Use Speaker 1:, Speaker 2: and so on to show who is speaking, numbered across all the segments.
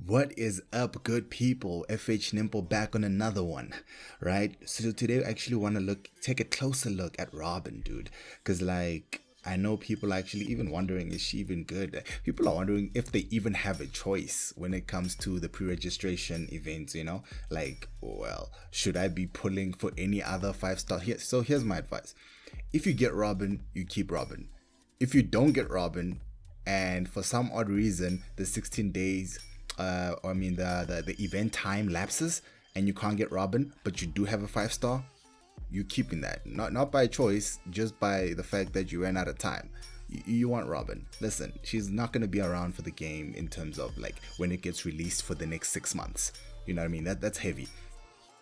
Speaker 1: What is up, good people? FH Nimple back on another one, right? So today I actually want to take a closer look at Robyn, dude, because I know people are actually even wondering, is she even good? People are wondering if they even have a choice when it comes to the pre-registration events, well, should I be pulling for any other 5-star here? So here's my advice. If you get Robyn, you keep Robyn. If you don't get Robyn, and for some odd reason the 16 days the event time lapses and you can't get Robyn, but you do have a 5-star, you keeping that. Not by choice, just by the fact that you ran out of time. You want Robyn. Listen, she's not going to be around for the game in terms of when it gets released for the next 6 months. You know what I mean? That's heavy.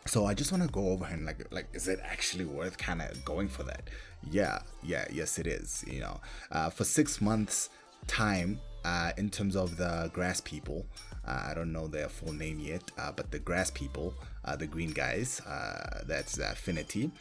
Speaker 1: So I just want to go over and is it actually worth kind of going for that? Yes it is. For 6 months time, in terms of the grass people, I don't know their full name yet, but the grass people, the green guys, that's Affinity.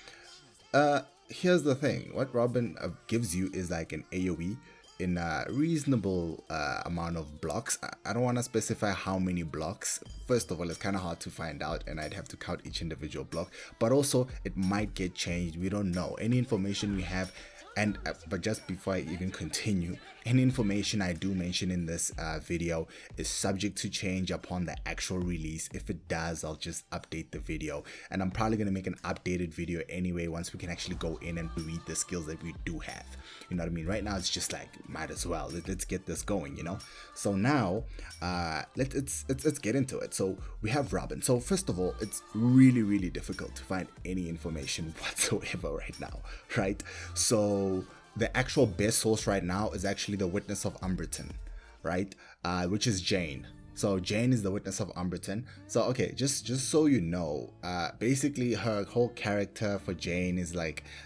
Speaker 1: Here's the thing, what Robyn gives you is an AoE in a reasonable amount of blocks. I don't want to specify how many blocks. First of all, it's kind of hard to find out and I'd have to count each individual block, but also it might get changed. We don't know. Any information we have, and but just before I even continue, any information I do mention in this video is subject to change upon the actual release. If it does, I'll just update the video, and I'm probably going to make an updated video anyway once we can actually go in and read the skills that we do have. You know what I mean? Right now it's just might as well, let's get this going, so now let's get into it. So we have Robyn. So first of all, it's really difficult to find any information whatsoever right now, right? So the actual best source right now is actually the Witness of Umberton, right? Which is Jane. So Jane is the Witness of Umberton. So okay, just so you know, basically her whole character for Jane is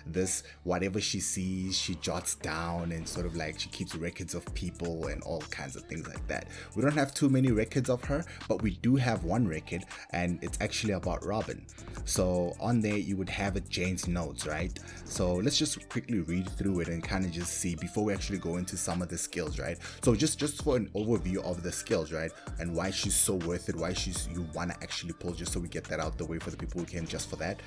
Speaker 1: this: whatever she sees, she jots down, and sort of she keeps records of people and all kinds of things like that. We don't have too many records of her, but we do have one record, and it's actually about Robyn. So on there you would have Jane's notes, right? So let's just quickly read through it and kind of just see before we actually go into some of the skills, right? So just for an overview of the skills, right, and why she's so worth it, why you want to actually pull, just so we get that out the way for the people who came just for that.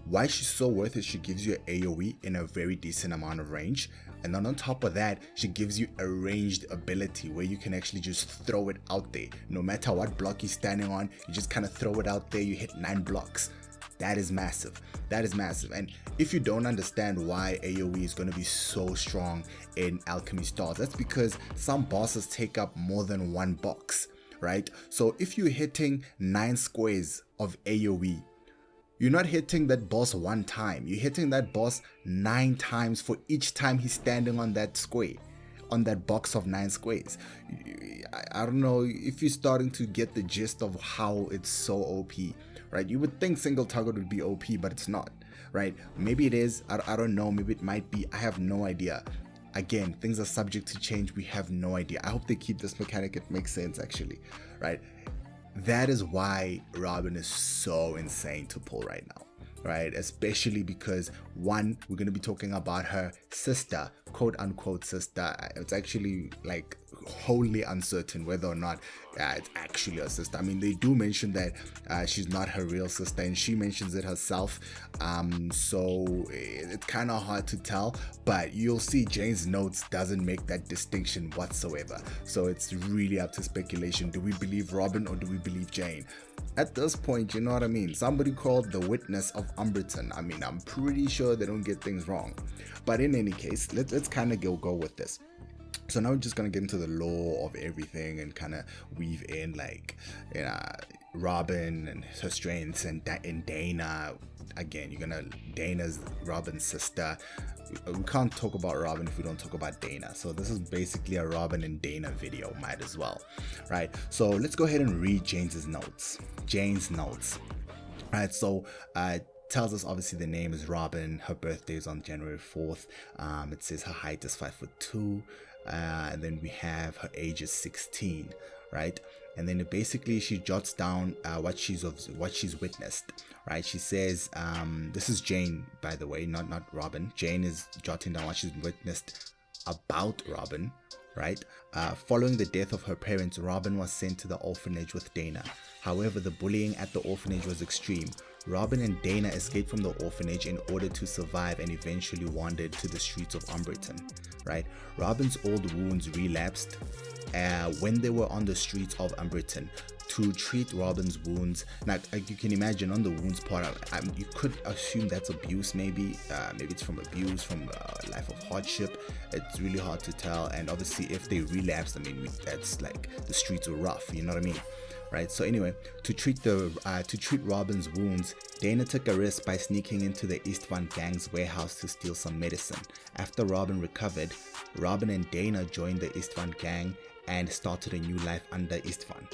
Speaker 1: Why she's so worth it: she gives you an AoE in a very decent amount of range, and then on top of that, she gives you a ranged ability where you can actually just throw it out there. No matter what block you're standing on, you just kind of throw it out there. You hit 9 blocks. That is massive. And if you don't understand why AoE is going to be so strong in Alchemy stars, that's because some bosses take up more than one box, right? So if you're hitting 9 squares of AoE, you're not hitting that boss one time. You're hitting that boss 9 times for each time he's standing on that square, on that box of 9 squares. I don't know if you're starting to get the gist of how it's so OP, right? You would think single target would be OP, but it's not, right? Maybe it is. I don't know. Maybe it might be. I have no idea. Again, things are subject to change. We have no idea. I hope they keep this mechanic. It makes sense, actually, right? That is why Robyn is so insane to pull right now, right? Especially because, one, we're going to be talking about her sister, quote unquote sister. It's actually wholly uncertain whether or not it's actually her sister. I mean, they do mention that she's not her real sister, and she mentions it herself, so it's kind of hard to tell, but you'll see Jane's notes doesn't make that distinction whatsoever. So it's really up to speculation. Do we believe Robyn or do we believe Jane? At this point, you know what I mean? Somebody called the Witness of Umberton. I mean, I'm pretty sure they don't get things wrong. But in any case, let's kind of go with this. So now we're just going to get into the lore of everything and kind of weave in Robyn and her strengths and Dayna. Again, Dayna's Robyn's sister. We can't talk about Robyn if we don't talk about Dayna. So this is basically a Robyn and Dayna video, might as well, right? So let's go ahead and read Jane's notes. Right, so tells us obviously the name is Robyn. Her birthday is on January 4th. It says her height is 5'2", and then we have her age is 16, right? And then basically she jots down what she's witnessed, right? She says, this is Jane, by the way, not Robyn. Jane is jotting down what she's witnessed about Robyn, right? Following the death of her parents, Robyn was sent to the orphanage with Dayna. However, the bullying at the orphanage was extreme. Robyn and Dayna escaped from the orphanage in order to survive and eventually wandered to the streets of Umberton, right? Robyn's old wounds relapsed when they were on the streets of Umberton. To treat Robyn's wounds, now you can imagine on the wounds part, you could assume that's abuse, maybe it's from abuse, from a life of hardship. It's really hard to tell, and obviously if they relapsed, I mean that's like the streets are rough, you know what I mean, right? So anyway, to treat Robyn's wounds, Dayna took a risk by sneaking into the Eastvan gang's warehouse to steal some medicine. After Robyn recovered, Robyn and Dayna joined the Eastvan gang and started a new life under Eastvan.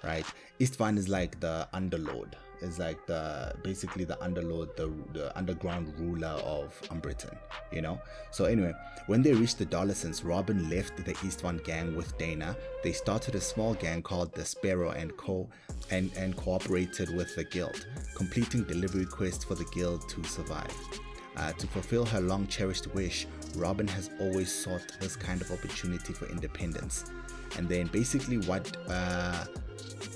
Speaker 1: Right, Eastvan is like the underlord. Is like basically the underlord, the underground ruler of Umberton. You know. So anyway, when they reached the Dollisons, Robyn left the Eastvan gang with Dayna. They started a small gang called the Sparrow and Co. and cooperated with the guild, completing delivery quests for the guild to survive. To fulfill her long-cherished wish, Robyn has always sought this kind of opportunity for independence. And then basically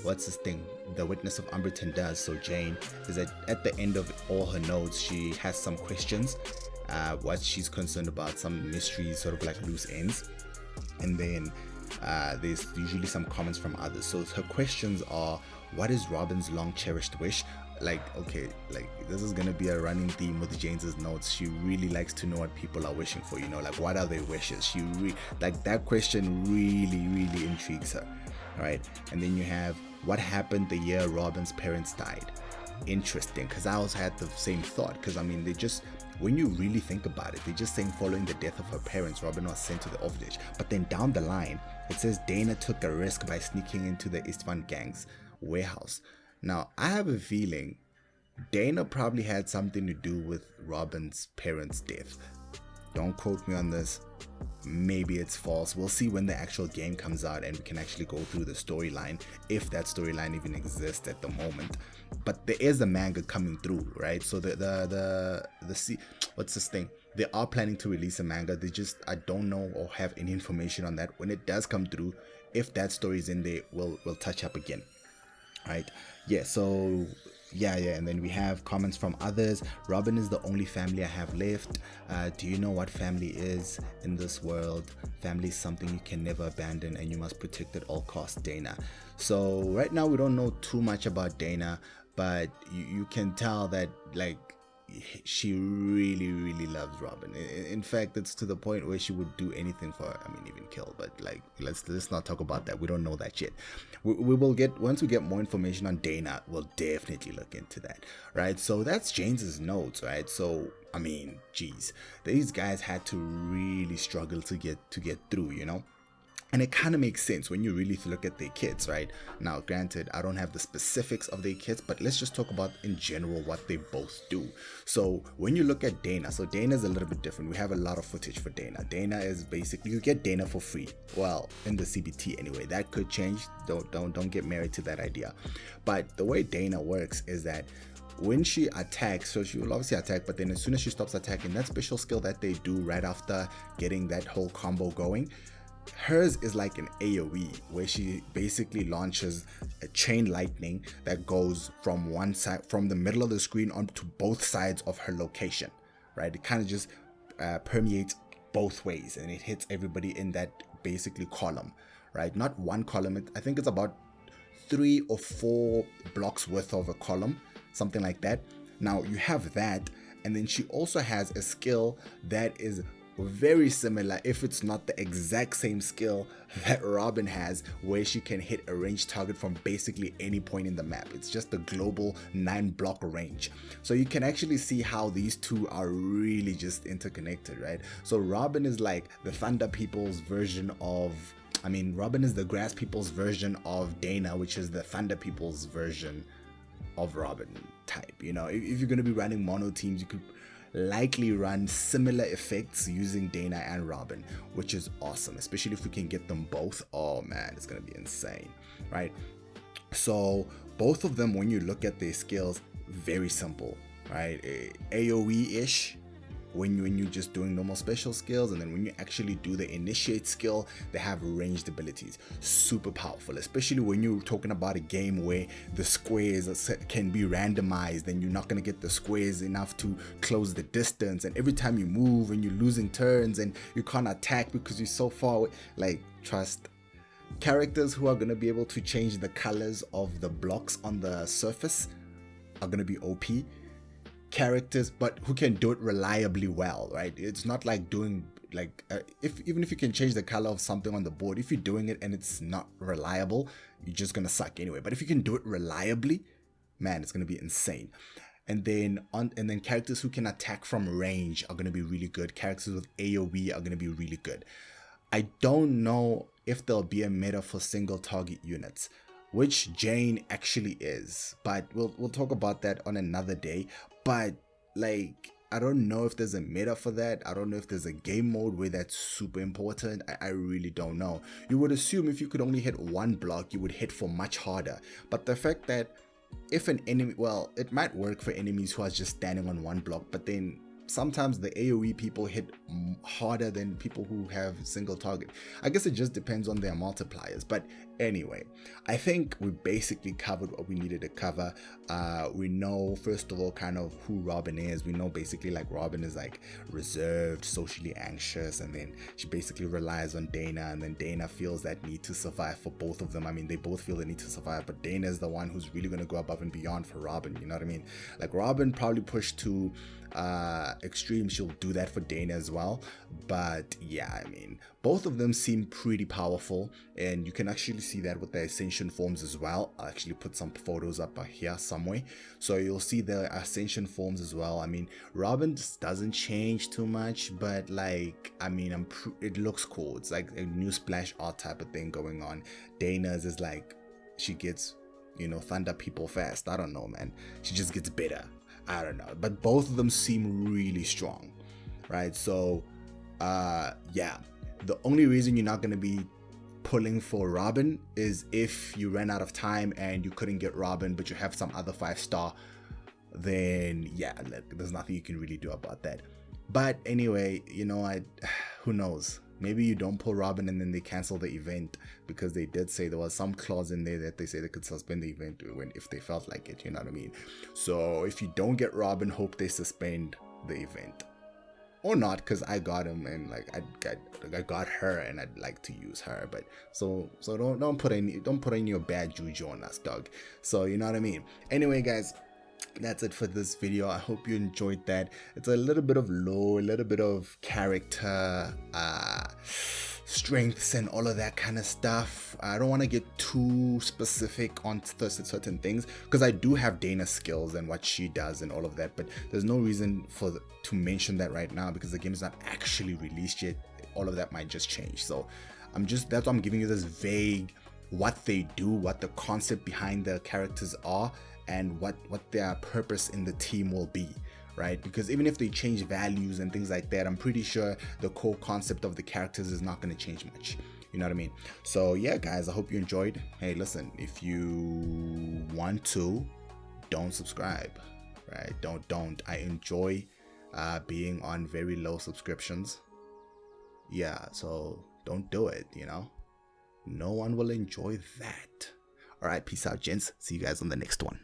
Speaker 1: what's this thing the Witness of Umberton does, so Jane, is that at the end of all her notes she has some questions, what she's concerned about, some mysteries, sort of like loose ends, and then there's usually some comments from others. So her questions are, what is Robyn's long cherished wish? Like, okay, like this is gonna be a running theme with Jane's notes. She really likes to know what people are wishing for, you know, like what are their wishes. She like that question really intrigues her. All right, and then you have what happened the year Robyn's parents died. Interesting, because I also had the same thought, because I mean, they just, when you really think about it, they're just saying following the death of her parents, Robyn was sent to the orphanage. But then down the line, it says Dayna took a risk by sneaking into the Eastvan gang's warehouse. Now, I have a feeling Dayna probably had something to do with Robyn's parents' death. Don't quote me on this. Maybe it's false. We'll see when the actual game comes out and we can actually go through the storyline, if that storyline even exists at the moment. But there is a manga coming through, right? So what's this thing? They are planning to release a manga. They just, I don't know or have any information on that. When it does come through, if that story is in there, we'll touch up again. Right, yeah, so yeah, and then we have comments from others. Robyn is the only family I have left. Do you know what family is in this world? Family is something you can never abandon and you must protect at all costs, Dayna. So right now we don't know too much about Dayna, but you can tell that like she really loves Robyn. In fact, it's to the point where she would do anything for her. I mean, even kill. But like, let's not talk about that. We don't know that yet. We will get, once we get more information on Dayna, we'll definitely look into that, right? So that's James's notes, right? So I mean, geez, these guys had to really struggle to get through, you know. And it kind of makes sense when you really look at their kits, right? Now, granted, I don't have the specifics of their kits, but let's just talk about in general what they both do. So when you look at Dayna, so Dayna is a little bit different. We have a lot of footage for Dayna. Dayna is basically, you get Dayna for free. Well, in the CBT anyway. That could change. Don't get married to that idea. But the way Dayna works is that when she attacks, so she will obviously attack, but then as soon as she stops attacking, that special skill that they do right after getting that whole combo going, hers is like an AoE where she basically launches a chain lightning that goes from one side, from the middle of the screen onto both sides of her location, right? It kind of just permeates both ways and it hits everybody in that basically column, right? Not one column, I think it's about 3 or 4 blocks worth of a column, something like that. Now you have that, and then she also has a skill that is very similar, if it's not the exact same skill that Robyn has, where she can hit a ranged target from basically any point in the map. It's just a global 9-block range. So you can actually see how these two are really just interconnected, right? So Robyn is like the Thunder People's version of, I mean, Robyn is the Grass People's version of Dayna, which is the Thunder People's version of Robyn type. You know, if you're going to be running mono teams, you could likely run similar effects using Dayna and Robyn, which is awesome, especially if we can get them both. Oh man, it's gonna be insane, right? So both of them, when you look at their skills, very simple, right? AoE-ish, when you're just doing normal special skills, and then when you actually do the initiate skill, they have ranged abilities. Super powerful, especially when you're talking about a game where the squares can be randomized and you're not going to get the squares enough to close the distance, and every time you move and you're losing turns and you can't attack because you're so far away. Like, trust, characters who are going to be able to change the colors of the blocks on the surface are going to be OP characters, but who can do it reliably well, right? It's not like doing like even if you can change the color of something on the board, if you're doing it and it's not reliable, you're just gonna suck anyway. But if you can do it reliably, man, it's gonna be insane. And then characters who can attack from range are gonna be really good. Characters with AoE are gonna be really good. I don't know if there'll be a meta for single target units, which Jane actually is, but we'll talk about that on another day. But like, I don't know if there's a meta for that. I don't know if there's a game mode where that's super important. I really don't know. You would assume if you could only hit one block, you would hit for much harder. But the fact that if an enemy, well, it might work for enemies who are just standing on one block, but then sometimes the AoE people hit harder than people who have single target. I guess it just depends on their multipliers. But anyway, I think we basically covered what we needed to cover. We know, first of all, kind of who Robyn is. We know basically like Robyn is like reserved, socially anxious, and then she basically relies on Dayna, and then Dayna feels that need to survive for both of them. I mean, they both feel the need to survive, but Dayna is the one who's really going to go above and beyond for Robyn, you know what I mean? Like, Robyn probably pushed to extreme, she'll do that for Dayna as well. But yeah, I mean, both of them seem pretty powerful, and you can actually see that with the ascension forms as well. I'll actually put some photos up here somewhere, so you'll see the ascension forms as well. I mean, Robyn just doesn't change too much, but like, I mean, it looks cool. It's like a new splash art type of thing going on. Dayna's is like, she gets, you know, thunder people fast. I don't know, man, she just gets better. I don't know, but both of them seem really strong, right? So yeah, the only reason you're not going to be pulling for Robyn is if you ran out of time and you couldn't get Robyn, but you have some other 5-star, then yeah, there's nothing you can really do about that. But anyway, you know, who knows? Maybe you don't pull Robyn and then they cancel the event, because they did say there was some clause in there that they say they could suspend the event if they felt like it, you know what I mean? So if you don't get Robyn, hope they suspend the event. Or not, because I got him, and like I got her, and I'd like to use her. But so don't put any your bad juju on us, dog. So you know what I mean. Anyway, guys, that's it for this video. I hope you enjoyed that. It's a little bit of lore, a little bit of character strengths and all of that kind of stuff. I don't want to get too specific on certain things, because I do have Dayna's skills and what she does and all of that, but there's no reason to mention that right now, because the game is not actually released yet. All of that might just change. So that's why I'm giving you this vague what they do, what the concept behind the characters are, and what their purpose in the team will be, right? Because even if they change values and things like that, I'm pretty sure the core concept of the characters is not going to change much, you know what I mean? So yeah, guys, I hope you enjoyed. Hey, listen, if you want to, don't subscribe, right? Don't I enjoy being on very low subscriptions. Yeah, so don't do it, you know? No one will enjoy that. All right, peace out, gents. See you guys on the next one.